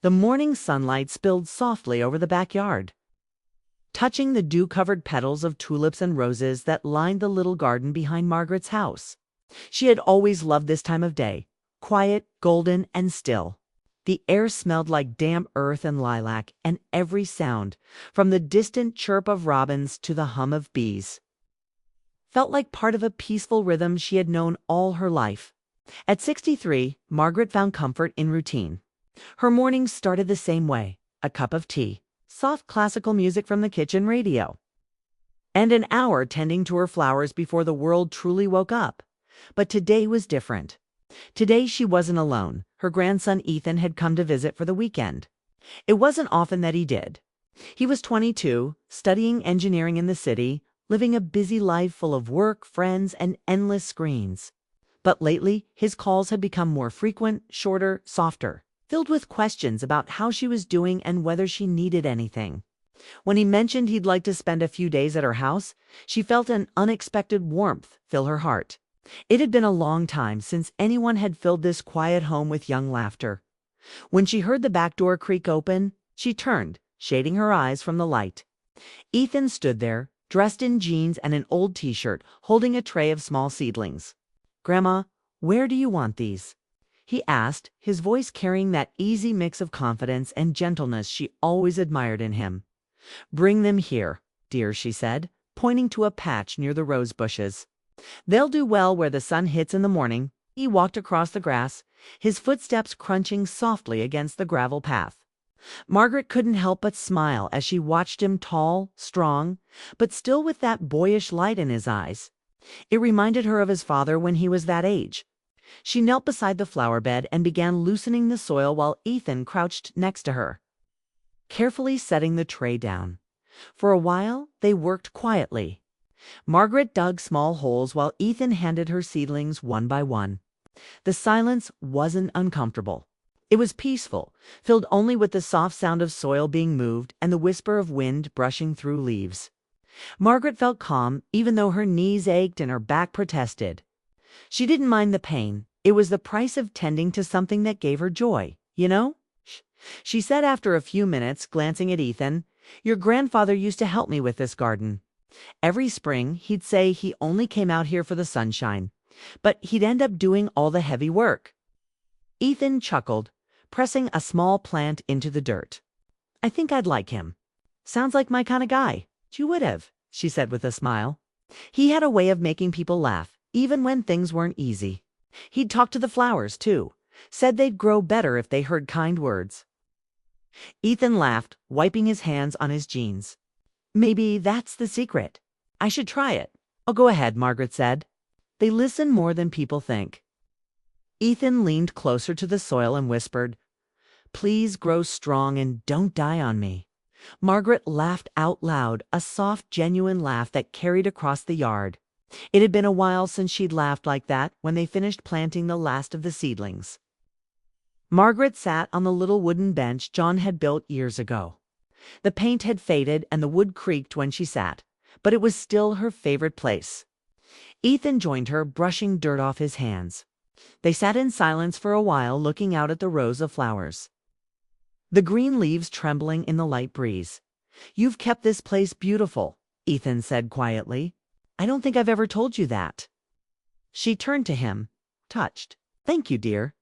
The morning sunlight spilled softly over the backyard, touching the dew-covered petals of tulips and roses that lined the little garden behind Margaret's house. She had always loved this time of day, quiet, golden, and still. The air smelled like damp earth and lilac, and every sound, from the distant chirp of robins to the hum of bees, felt like part of a peaceful rhythm she had known all her life. At 63, Margaret found comfort in routine. Her mornings started the same way: a cup of tea, soft classical music from the kitchen radio, and an hour tending to her flowers before the world truly woke up. But today was different. Today she wasn't alone. Her grandson Ethan had come to visit for the weekend. It wasn't often that he did. He was 22, studying engineering in the city, living a busy life full of work, friends, and endless screens. But lately, his calls had become more frequent, shorter, softer, filled with questions about how she was doing and whether she needed anything. When he mentioned he'd like to spend a few days at her house, she felt an unexpected warmth fill her heart. It had been a long time since anyone had filled this quiet home with young laughter. When she heard the back door creak open, she turned, shading her eyes from the light. Ethan stood there, dressed in jeans and an old t-shirt, holding a tray of small seedlings. "Grandma, where do you want these?" he asked, his voice carrying that easy mix of confidence and gentleness she always admired in him. "Bring them here, dear," she said, pointing to a patch near the rose bushes. "They'll do well where the sun hits in the morning." He walked across the grass, his footsteps crunching softly against the gravel path. Margaret couldn't help but smile as she watched him, tall, strong, but still with that boyish light in his eyes. It reminded her of his father when he was that age. She knelt beside the flower bed and began loosening the soil while Ethan crouched next to her, carefully setting the tray down. For a while, they worked quietly. Margaret dug small holes while Ethan handed her seedlings one by one. The silence wasn't uncomfortable. It was peaceful, filled only with the soft sound of soil being moved and the whisper of wind brushing through leaves. Margaret felt calm, even though her knees ached and her back protested. She didn't mind the pain. It was the price of tending to something that gave her joy, you know? She said after a few minutes, glancing at Ethan, "Your grandfather used to help me with this garden. Every spring, he'd say he only came out here for the sunshine, but he'd end up doing all the heavy work." Ethan chuckled, pressing a small plant into the dirt. "I think I'd like him. Sounds like my kind of guy." "You would have," she said with a smile. He had a way of making people laugh, even when things weren't easy. He'd talk to the flowers, too. Said they'd grow better if they heard kind words. Ethan laughed, wiping his hands on his jeans. "Maybe that's the secret. I should try it." "Oh, go ahead," Margaret said. "They listen more than people think." Ethan leaned closer to the soil and whispered, "Please grow strong and don't die on me." Margaret laughed out loud, a soft, genuine laugh that carried across the yard. It had been a while since she'd laughed like that when they finished planting the last of the seedlings. Margaret sat on the little wooden bench John had built years ago. The paint had faded and the wood creaked when she sat, but it was still her favorite place. Ethan joined her, brushing dirt off his hands. They sat in silence for a while, looking out at the rows of flowers, the green leaves trembling in the light breeze. "You've kept this place beautiful," Ethan said quietly. "I don't think I've ever told you that." She turned to him, touched. "Thank you, dear.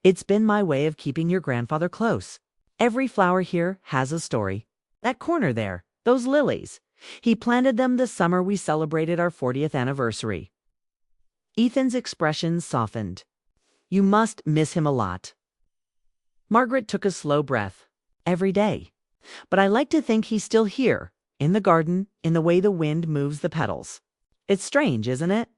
It's been my way of keeping your grandfather close. Every flower here has a story. That corner there, those lilies. He planted them the summer we celebrated our 40th anniversary." Ethan's expression softened. "You must miss him a lot." Margaret took a slow breath. "Every day. But I like to think he's still here, in the garden, in the way the wind moves the petals. It's strange, isn't it?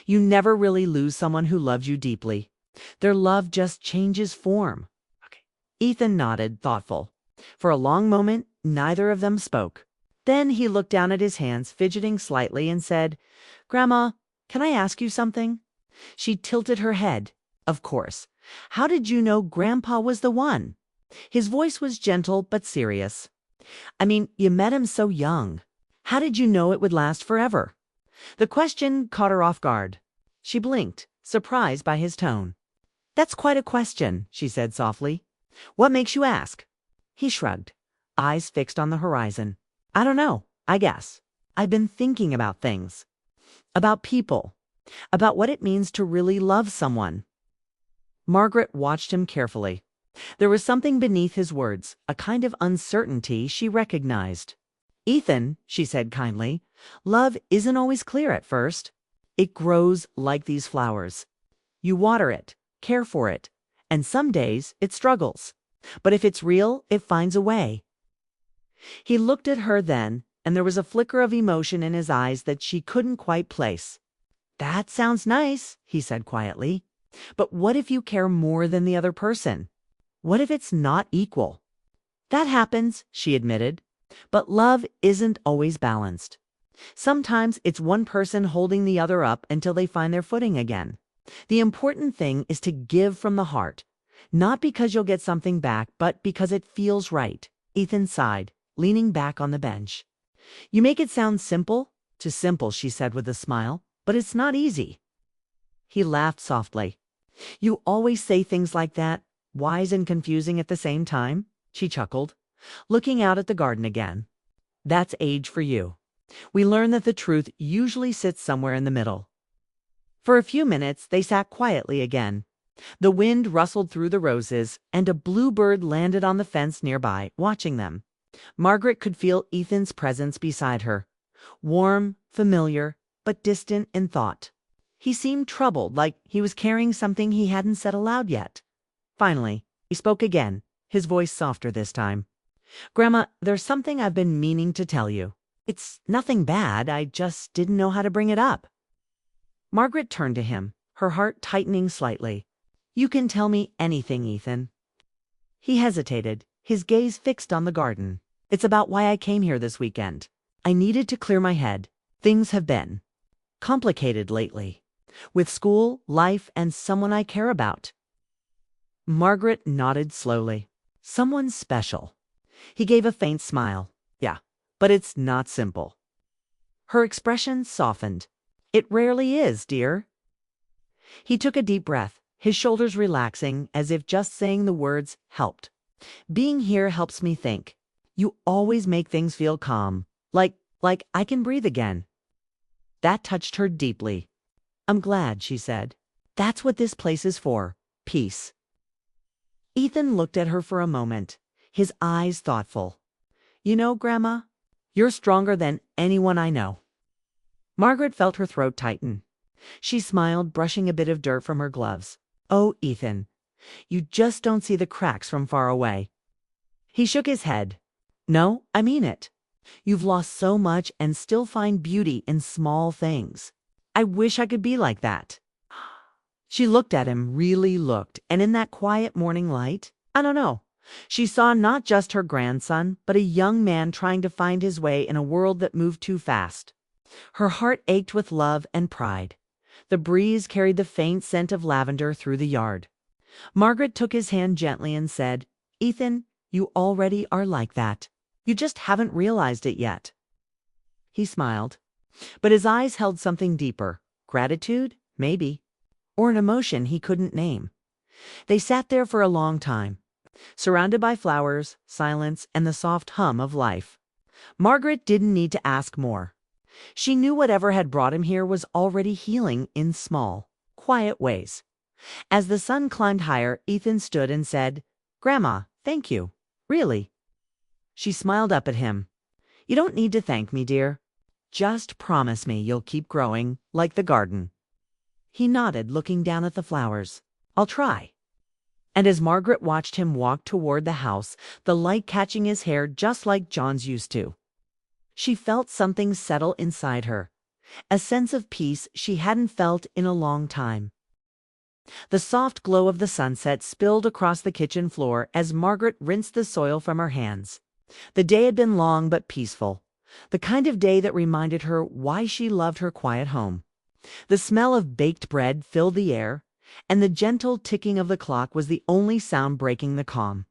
You never really lose someone who loves you deeply. Their love just changes form." Okay. Ethan nodded, thoughtful. For a long moment, neither of them spoke. Then he looked down at his hands, fidgeting slightly, and said, "Grandma, can I ask you something?" She tilted her head. "Of course. How did you know Grandpa was the one?" His voice was gentle but serious. "I mean, you met him so young. How did you know it would last forever?" The question caught her off guard. She blinked, surprised by his tone. "That's quite a question," she said softly. What makes you ask? He shrugged, eyes fixed on the horizon. I don't know, I guess. I've been thinking about things. About people. About what it means to really love someone. Margaret watched him carefully. There was something beneath his words, a kind of uncertainty she recognized. Ethan, she said kindly, love isn't always clear at first. It grows like these flowers. You water it, care for it, and some days it struggles. But if it's real, it finds a way. He looked at her then, and there was a flicker of emotion in his eyes that she couldn't quite place. That sounds nice, he said quietly. But what if you care more than the other person? What if it's not equal? That happens, she admitted. But love isn't always balanced. Sometimes it's one person holding the other up until they find their footing again. The important thing is to give from the heart, not because you'll get something back, but because it feels right. Ethan sighed, leaning back on the bench. You make it sound simple? Too simple, she said with a smile, but it's not easy. He laughed softly. You always say things like that, wise and confusing at the same time, she chuckled, looking out at the garden again. That's age for you. We learn that the truth usually sits somewhere in the middle. For a few minutes, they sat quietly again. The wind rustled through the roses, and a bluebird landed on the fence nearby, watching them. Margaret could feel Ethan's presence beside her. Warm, familiar, but distant in thought. He seemed troubled, like he was carrying something he hadn't said aloud yet. Finally, he spoke again, his voice softer this time. Grandma, there's something I've been meaning to tell you. It's nothing bad, I just didn't know how to bring it up. Margaret turned to him, her heart tightening slightly. You can tell me anything, Ethan. He hesitated, his gaze fixed on the garden. It's about why I came here this weekend. I needed to clear my head. Things have been complicated lately. With school, life, and someone I care about. Margaret nodded slowly. Someone special. He gave a faint smile. Yeah, but it's not simple. Her expression softened. It rarely is, dear. He took a deep breath, his shoulders relaxing as if just saying the words helped. Being here helps me think. You always make things feel calm, like I can breathe again. That touched her deeply. I'm glad, she said. That's what this place is for, peace. Ethan looked at her for a moment, his eyes thoughtful. You know, Grandma, you're stronger than anyone I know. Margaret felt her throat tighten. She smiled, brushing a bit of dirt from her gloves. Oh, Ethan, you just don't see the cracks from far away. He shook his head. No, I mean it. You've lost so much and still find beauty in small things. I wish I could be like that. She looked at him, really looked, and in that quiet morning light, I don't know, she saw not just her grandson, but a young man trying to find his way in a world that moved too fast. Her heart ached with love and pride. The breeze carried the faint scent of lavender through the yard. Margaret took his hand gently and said, Ethan, you already are like that. You just haven't realized it yet. He smiled, but his eyes held something deeper. Gratitude? Maybe. Or an emotion he couldn't name. They sat there for a long time, surrounded by flowers, silence, and the soft hum of life. Margaret didn't need to ask more. She knew whatever had brought him here was already healing in small, quiet ways. As the sun climbed higher, Ethan stood and said, Grandma, thank you. Really. She smiled up at him. You don't need to thank me, dear. Just promise me you'll keep growing, like the garden. He nodded, looking down at the flowers. I'll try. And as Margaret watched him walk toward the house, the light catching his hair just like John's used to, she felt something settle inside her, a sense of peace she hadn't felt in a long time. The soft glow of the sunset spilled across the kitchen floor as Margaret rinsed the soil from her hands. The day had been long but peaceful, the kind of day that reminded her why she loved her quiet home. The smell of baked bread filled the air, and the gentle ticking of the clock was the only sound breaking the calm.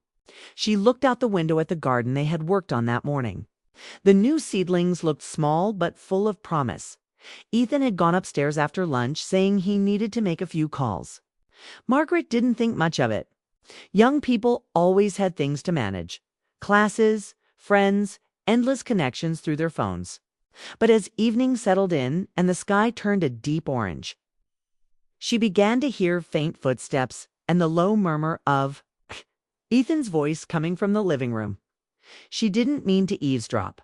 She looked out the window at the garden they had worked on that morning. The new seedlings looked small but full of promise. Ethan had gone upstairs after lunch, saying he needed to make a few calls. Margaret didn't think much of it. Young people always had things to manage: classes, friends, endless connections through their phones. But as evening settled in and the sky turned a deep orange, she began to hear faint footsteps and the low murmur of Ethan's voice coming from the living room. She didn't mean to eavesdrop.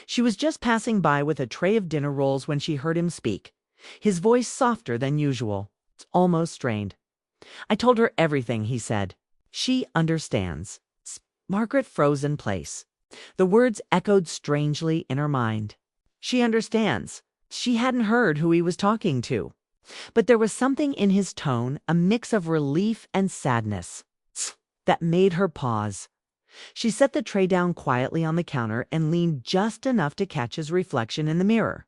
She was just passing by with a tray of dinner rolls when she heard him speak, his voice softer than usual, almost strained. "I told her everything," he said. "She understands." Margaret froze in place. The words echoed strangely in her mind. She understands. She hadn't heard who he was talking to. But there was something in his tone, a mix of relief and sadness, that made her pause. She set the tray down quietly on the counter and leaned just enough to catch his reflection in the mirror.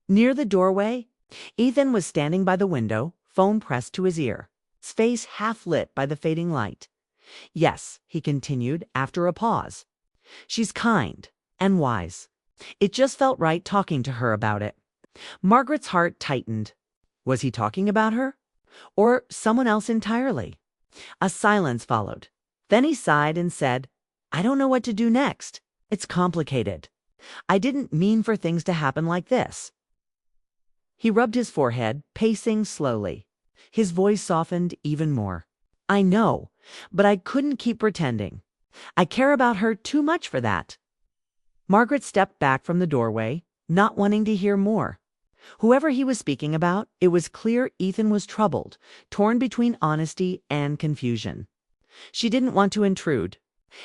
Near the doorway, Ethan was standing by the window, phone pressed to his ear, his face half lit by the fading light. "Yes," he continued after a pause. "She's kind and wise. It just felt right talking to her about it." Margaret's heart tightened. Was he talking about her? Or someone else entirely? A silence followed. Then he sighed and said, "I don't know what to do next. It's complicated. I didn't mean for things to happen like this." He rubbed his forehead, pacing slowly. His voice softened even more. "I know, but I couldn't keep pretending. I care about her too much for that." Margaret stepped back from the doorway, not wanting to hear more. Whoever he was speaking about, it was clear Ethan was troubled, torn between honesty and confusion. She didn't want to intrude.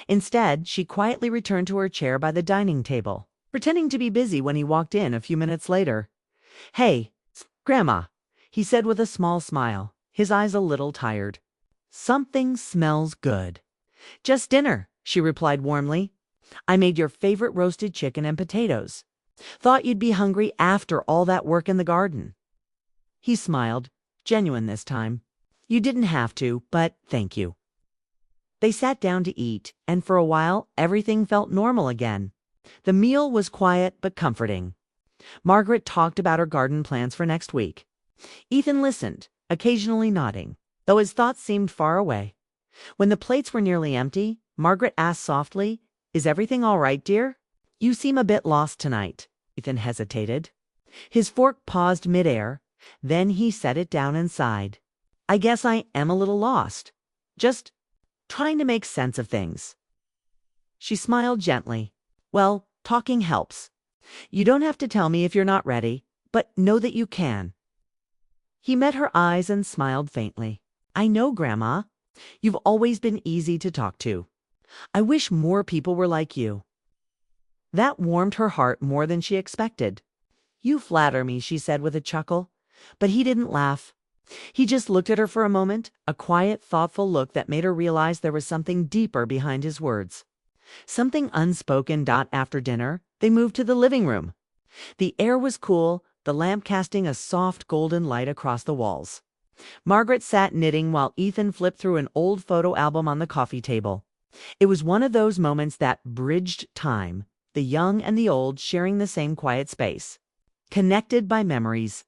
Instead, she quietly returned to her chair by the dining table, pretending to be busy when he walked in a few minutes later. "Hey, Grandma," he said with a small smile, his eyes a little tired. "Something smells good." "Just dinner," she replied warmly. "I made your favorite roasted chicken and potatoes. Thought you'd be hungry after all that work in the garden." He smiled, genuine this time. "You didn't have to, but thank you." They sat down to eat, and for a while everything felt normal again. The meal was quiet but comforting. Margaret talked about her garden plans for next week. Ethan listened, occasionally nodding, though his thoughts seemed far away. When the plates were nearly empty, Margaret asked softly, "Is everything all right, dear? You seem a bit lost tonight." Ethan hesitated. His fork paused midair, then he set it down and sighed. "I guess I am a little lost. Just trying to make sense of things." She smiled gently. "Well, talking helps. You don't have to tell me if you're not ready, but know that you can." He met her eyes and smiled faintly. "I know, Grandma. You've always been easy to talk to. I wish more people were like you." That warmed her heart more than she expected. "You flatter me," she said with a chuckle. But he didn't laugh. He just looked at her for a moment, a quiet, thoughtful look that made her realize there was something deeper behind his words. Something unspoken. After dinner, they moved to the living room. The air was cool, the lamp casting a soft golden light across the walls. Margaret sat knitting while Ethan flipped through an old photo album on the coffee table. It was one of those moments that bridged time, the young and the old sharing the same quiet space, connected by memories.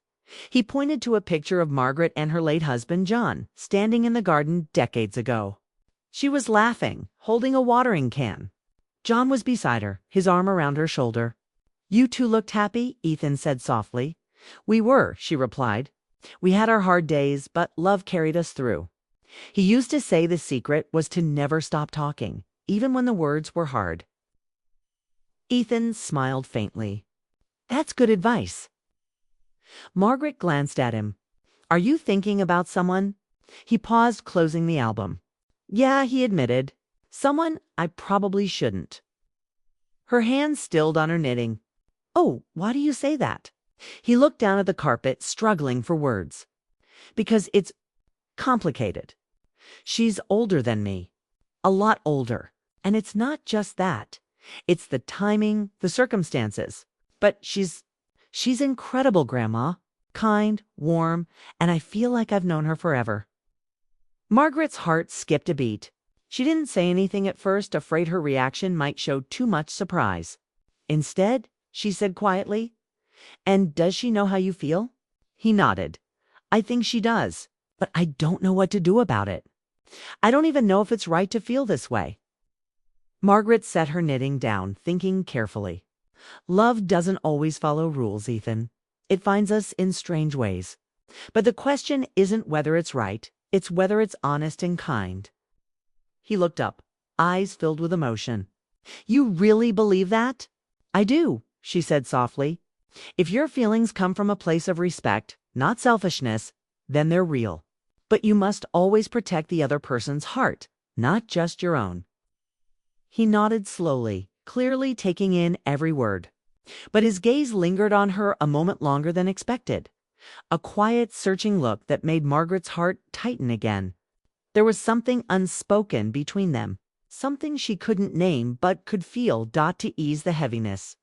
He pointed to a picture of Margaret and her late husband, John, standing in the garden decades ago. She was laughing, holding a watering can. John was beside her, his arm around her shoulder. "You two looked happy," Ethan said softly. "We were," she replied. "We had our hard days, but love carried us through." He used to say the secret was to never stop talking, even when the words were hard. Ethan smiled faintly. "That's good advice." Margaret glanced at him. "Are you thinking about someone?" He paused, closing the album. "Yeah," he admitted. "Someone I probably shouldn't." Her hands stilled on her knitting. "Oh, why do you say that?" He looked down at the carpet, struggling for words. "Because it's complicated. She's older than me. A lot older. And it's not just that. It's the timing, the circumstances. But she's incredible, Grandma. Kind, warm, and I feel like I've known her forever." Margaret's heart skipped a beat. She didn't say anything at first, afraid her reaction might show too much surprise. Instead, she said quietly, "And does she know how you feel?" He nodded. "I think she does, but I don't know what to do about it." I don't even know if it's right to feel this way." Margaret set her knitting down, thinking carefully. Love doesn't always follow rules, Ethan. It finds us in strange ways. But the question isn't whether it's right, it's whether it's honest and kind. He looked up, eyes filled with emotion. "You really believe that?" "I do," she said softly. "If your feelings come from a place of respect, not selfishness, then they're real. But you must always protect the other person's heart, not just your own." He nodded slowly, clearly taking in every word. But his gaze lingered on her a moment longer than expected. A quiet, searching look that made Margaret's heart tighten again. There was something unspoken between them, something she couldn't name but could feel to ease the heaviness.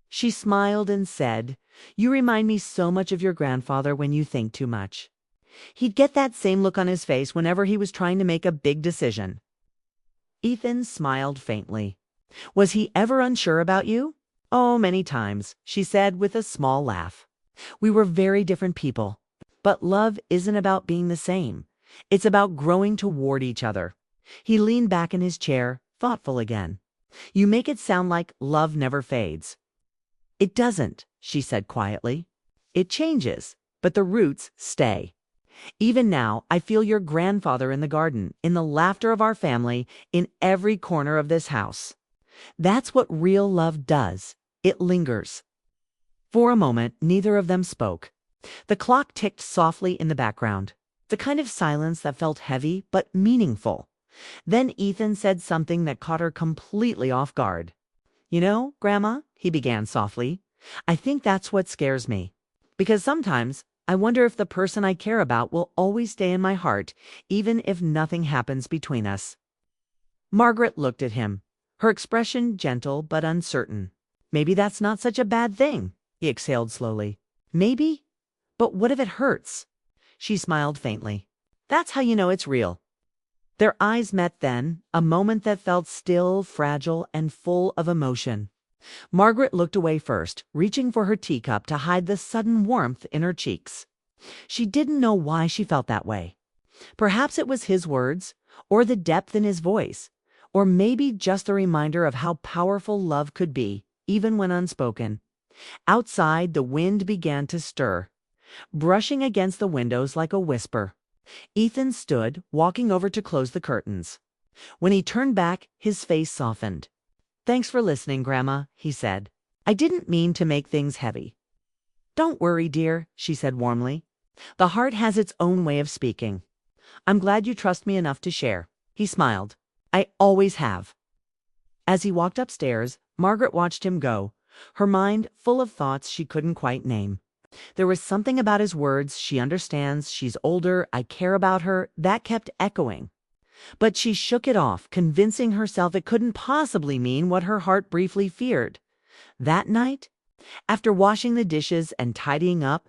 She smiled and said, "You remind me so much of your grandfather when you think too much." He'd get that same look on his face whenever he was trying to make a big decision. Ethan smiled faintly. "Was he ever unsure about you?" "Oh, many times," she said with a small laugh. "We were very different people. But love isn't about being the same. It's about growing toward each other." He leaned back in his chair, thoughtful again. "You make it sound like love never fades." "It doesn't," she said quietly. "It changes, but the roots stay. Even now, I feel your grandfather in the garden, in the laughter of our family, in every corner of this house. That's what real love does. It lingers." For a moment, neither of them spoke. The clock ticked softly in the background, the kind of silence that felt heavy but meaningful. Then Ethan said something that caught her completely off guard. "You know, Grandma," he began softly, "I think that's what scares me. Because sometimes I wonder if the person I care about will always stay in my heart, even if nothing happens between us." Margaret looked at him, her expression gentle but uncertain. "Maybe that's not such a bad thing," he exhaled slowly. "Maybe? But what if it hurts?" She smiled faintly. "That's how you know it's real." Their eyes met then, a moment that felt still, fragile, and full of emotion. Margaret looked away first, reaching for her teacup to hide the sudden warmth in her cheeks. She didn't know why she felt that way. Perhaps it was his words, or the depth in his voice, or maybe just a reminder of how powerful love could be, even when unspoken. Outside, the wind began to stir, brushing against the windows like a whisper. Ethan stood, walking over to close the curtains. When he turned back, his face softened. "Thanks for listening, Grandma," he said. "I didn't mean to make things heavy." "Don't worry, dear," she said warmly. "The heart has its own way of speaking. I'm glad you trust me enough to share." He smiled. "I always have." As he walked upstairs, Margaret watched him go, her mind full of thoughts she couldn't quite name. There was something about his words, "She understands, she's older, I care about her," that kept echoing. But she shook it off, convincing herself it couldn't possibly mean what her heart briefly feared. That night, after washing the dishes and tidying up,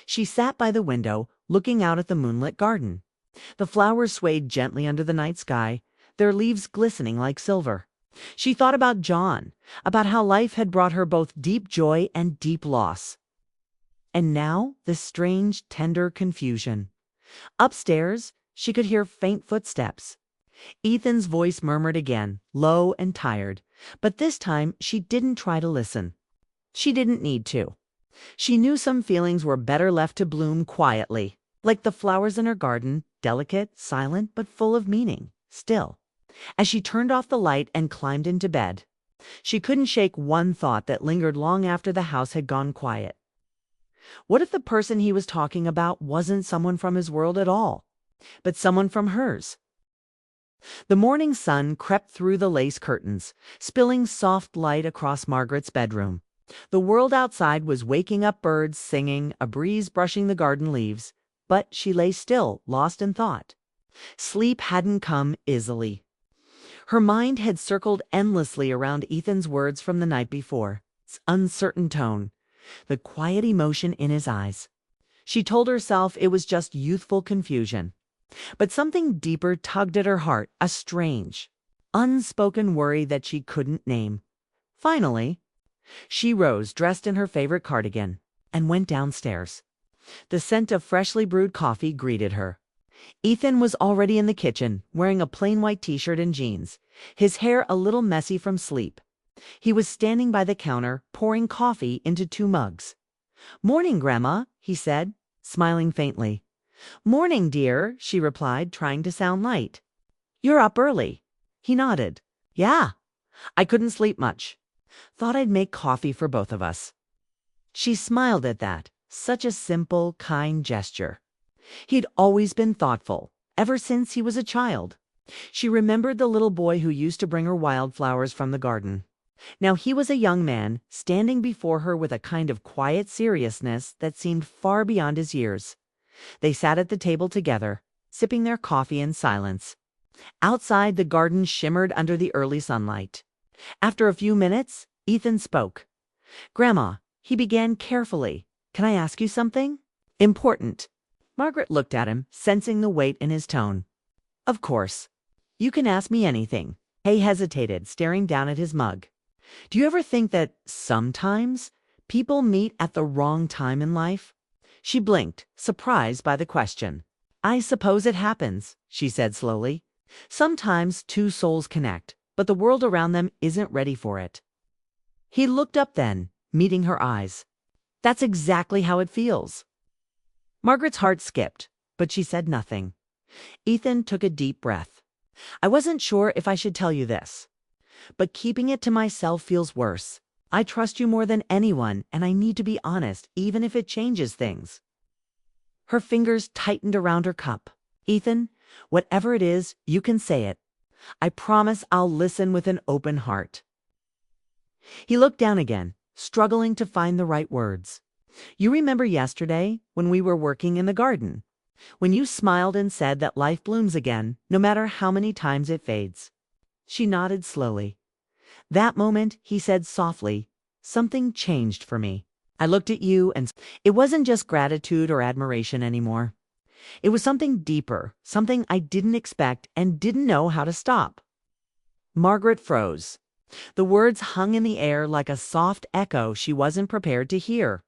she sat by the window, looking out at the moonlit garden. The flowers swayed gently under the night sky, their leaves glistening like silver. She thought about John, about how life had brought her both deep joy and deep loss. And now this strange, tender confusion. Upstairs, she could hear faint footsteps. Ethan's voice murmured again, low and tired, but this time she didn't try to listen. She didn't need to. She knew some feelings were better left to bloom quietly, like the flowers in her garden, delicate, silent, but full of meaning, still. As she turned off the light and climbed into bed, she couldn't shake one thought that lingered long after the house had gone quiet. What if the person he was talking about wasn't someone from his world at all, but someone from hers? The morning sun crept through the lace curtains, spilling soft light across Margaret's bedroom. The world outside was waking up, birds singing, a breeze brushing the garden leaves, but she lay still, lost in thought. Sleep hadn't come easily. Her mind had circled endlessly around Ethan's words from the night before, its uncertain tone, the quiet emotion in his eyes. She told herself it was just youthful confusion. But something deeper tugged at her heart, a strange, unspoken worry that she couldn't name. Finally, she rose, dressed in her favorite cardigan, and went downstairs. The scent of freshly brewed coffee greeted her. Ethan was already in the kitchen, wearing a plain white t-shirt and jeans, his hair a little messy from sleep. He was standing by the counter, pouring coffee into 2 mugs. "Morning, Grandma," he said, smiling faintly. "Morning, dear," she replied, trying to sound light. "You're up early." He nodded. "Yeah, I couldn't sleep much. Thought I'd make coffee for both of us." She smiled at that. Such a simple, kind gesture. He'd always been thoughtful, ever since he was a child. She remembered the little boy who used to bring her wildflowers from the garden. Now he was a young man, standing before her with a kind of quiet seriousness that seemed far beyond his years. They sat at the table together, sipping their coffee in silence. Outside, the garden shimmered under the early sunlight. After a few minutes, Ethan spoke. "Grandma," he began carefully, "can I ask you something? Important." Margaret looked at him, sensing the weight in his tone. "Of course. You can ask me anything." He hesitated, staring down at his mug. "Do you ever think that sometimes people meet at the wrong time in life?" She blinked, surprised by the question. "I suppose it happens," she said slowly. "Sometimes 2 souls connect, but the world around them isn't ready for it." He looked up then, meeting her eyes. "That's exactly how it feels." Margaret's heart skipped, but she said nothing. Ethan took a deep breath. "I wasn't sure if I should tell you this, but keeping it to myself feels worse. I trust you more than anyone, and I need to be honest, even if it changes things." Her fingers tightened around her cup. "Ethan, whatever it is, you can say it. I promise I'll listen with an open heart." He looked down again, struggling to find the right words. "You remember yesterday when we were working in the garden? When you smiled and said that life blooms again, no matter how many times it fades." She nodded slowly. "That moment," he said softly, "something changed for me. I looked at you and it wasn't just gratitude or admiration anymore. It was something deeper, something I didn't expect and didn't know how to stop." Margaret froze. The words hung in the air like a soft echo she wasn't prepared to hear.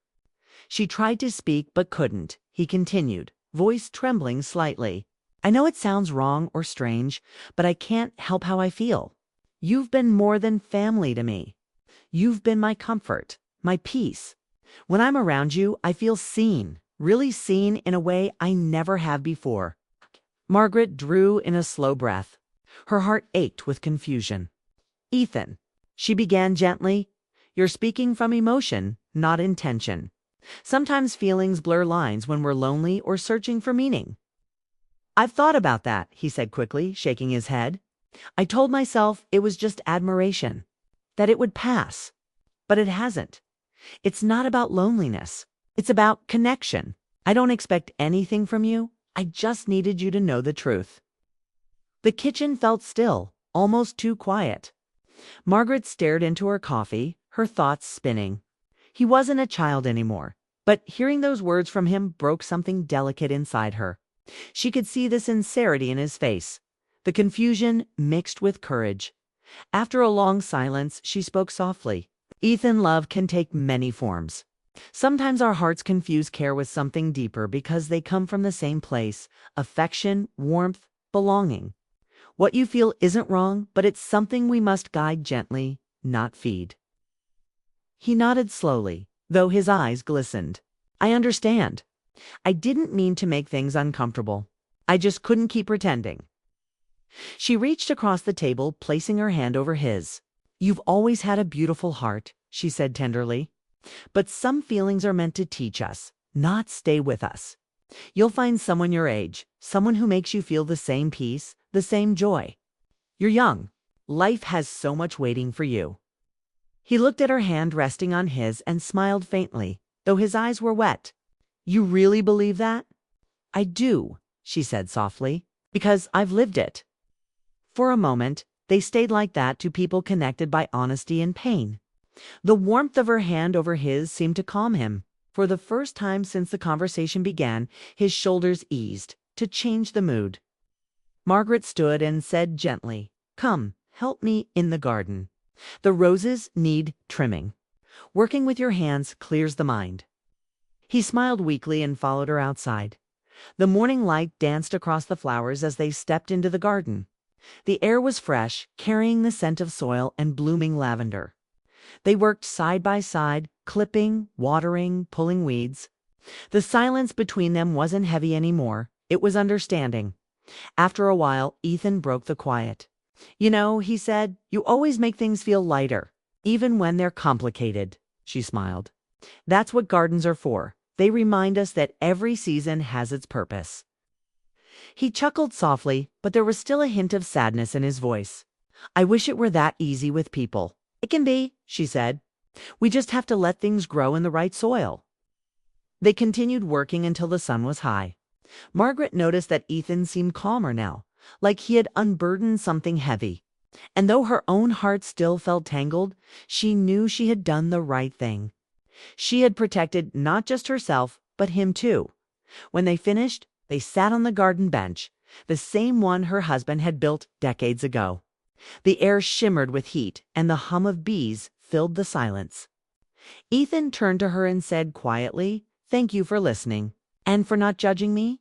She tried to speak but couldn't. He continued, voice trembling slightly. "I know it sounds wrong or strange, but I can't help how I feel. You've been more than family to me. You've been my comfort, my peace. When I'm around you, I feel seen, really seen in a way I never have before." Margaret drew in a slow breath. Her heart ached with confusion. "Ethan," she began gently, "you're speaking from emotion, not intention. Sometimes feelings blur lines when we're lonely or searching for meaning." "I've thought about that," he said quickly, shaking his head. "I told myself it was just admiration, that it would pass. But it hasn't. It's not about loneliness. It's about connection. I don't expect anything from you. I just needed you to know the truth." The kitchen felt still, almost too quiet. Margaret stared into her coffee, her thoughts spinning. He wasn't a child anymore, but hearing those words from him broke something delicate inside her. She could see the sincerity in his face, the confusion mixed with courage. After a long silence, she spoke softly. "Ethan, love can take many forms. Sometimes our hearts confuse care with something deeper because they come from the same place: affection, warmth, belonging. What you feel isn't wrong, but it's something we must guide gently, not feed." He nodded slowly, though his eyes glistened. "I understand. I didn't mean to make things uncomfortable. I just couldn't keep pretending." She reached across the table, placing her hand over his. "You've always had a beautiful heart," she said tenderly. "But some feelings are meant to teach us, not stay with us. You'll find someone your age, someone who makes you feel the same peace, the same joy. You're young. Life has so much waiting for you." He looked at her hand resting on his and smiled faintly, though his eyes were wet. "You really believe that?" "I do," she said softly, "because I've lived it." For a moment, they stayed like that, two people connected by honesty and pain. The warmth of her hand over his seemed to calm him. For the first time since the conversation began, his shoulders eased, to change the mood. Margaret stood and said gently, "Come, help me in the garden. The roses need trimming. Working with your hands clears the mind." He smiled weakly and followed her outside. The morning light danced across the flowers as they stepped into the garden. The air was fresh, carrying the scent of soil and blooming lavender. They worked side by side, clipping, watering, pulling weeds. The silence between them wasn't heavy anymore. It was understanding. After a while, Ethan broke the quiet. "You know," he said, "you always make things feel lighter, even when they're complicated." She smiled. "That's what gardens are for. They remind us that every season has its purpose." He chuckled softly, but there was still a hint of sadness in his voice. "I wish it were that easy with people." "It can be," she said. "We just have to let things grow in the right soil." They continued working until the sun was high. Margaret noticed that Ethan seemed calmer now, like he had unburdened something heavy. And though her own heart still felt tangled, she knew she had done the right thing. She had protected not just herself, but him too. When they finished, they sat on the garden bench, the same one her husband had built decades ago. The air shimmered with heat, and the hum of bees filled the silence. Ethan turned to her and said quietly, "Thank you for listening, and for not judging me."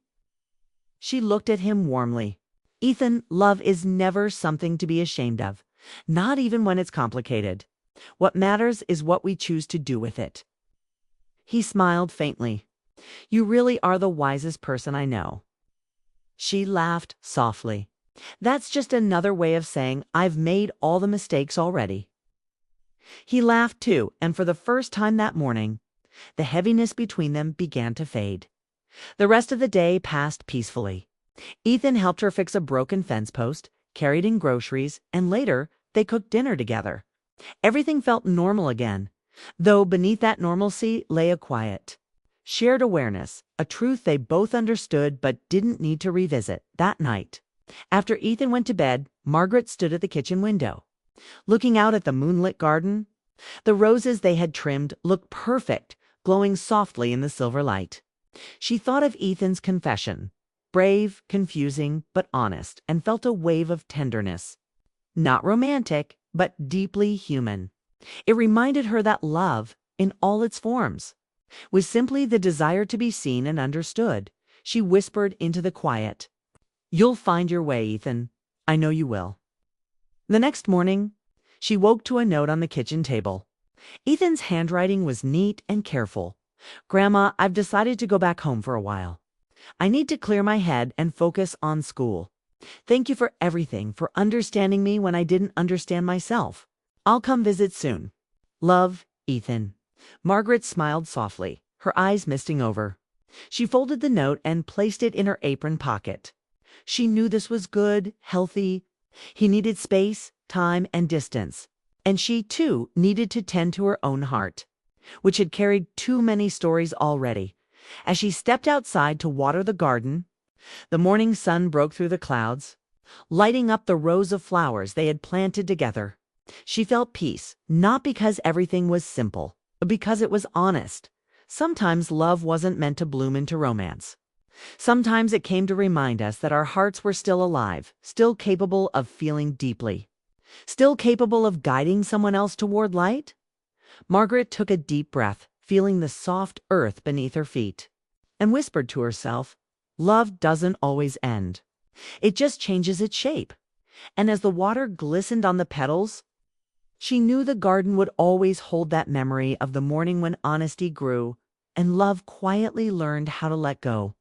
She looked at him warmly. "Ethan, love is never something to be ashamed of, not even when it's complicated. What matters is what we choose to do with it." He smiled faintly. "You really are the wisest person I know." She laughed softly. "That's just another way of saying I've made all the mistakes already." He laughed too, and for the first time that morning, the heaviness between them began to fade. The rest of the day passed peacefully. Ethan helped her fix a broken fence post, carried in groceries, and later they cooked dinner together. Everything felt normal again, though beneath that normalcy lay a quiet, shared awareness, a truth they both understood but didn't need to revisit. That night, after Ethan went to bed, Margaret stood at the kitchen window, looking out at the moonlit garden. The roses they had trimmed looked perfect, glowing softly in the silver light. She thought of Ethan's confession, brave, confusing, but honest, and felt a wave of tenderness. Not romantic, but deeply human. It reminded her that love, in all its forms, was simply the desire to be seen and understood. She whispered into the quiet, "You'll find your way, Ethan. I know you will." The next morning, she woke to a note on the kitchen table. Ethan's handwriting was neat and careful. "Grandma, I've decided to go back home for a while. I need to clear my head and focus on school. Thank you for everything, for understanding me when I didn't understand myself. I'll come visit soon. Love, Ethan." Margaret smiled softly, her eyes misting over. She folded the note and placed it in her apron pocket. She knew this was good, healthy. He needed space, time, and distance. And she, too, needed to tend to her own heart, which had carried too many stories already. As she stepped outside to water the garden, the morning sun broke through the clouds, lighting up the rows of flowers they had planted together. She felt peace, not because everything was simple, but because it was honest. Sometimes love wasn't meant to bloom into romance. Sometimes it came to remind us that our hearts were still alive, still capable of feeling deeply, still capable of guiding someone else toward light. Margaret took a deep breath, feeling the soft earth beneath her feet, and whispered to herself, "Love doesn't always end. It just changes its shape." And as the water glistened on the petals, she knew the garden would always hold that memory of the morning when honesty grew and love quietly learned how to let go.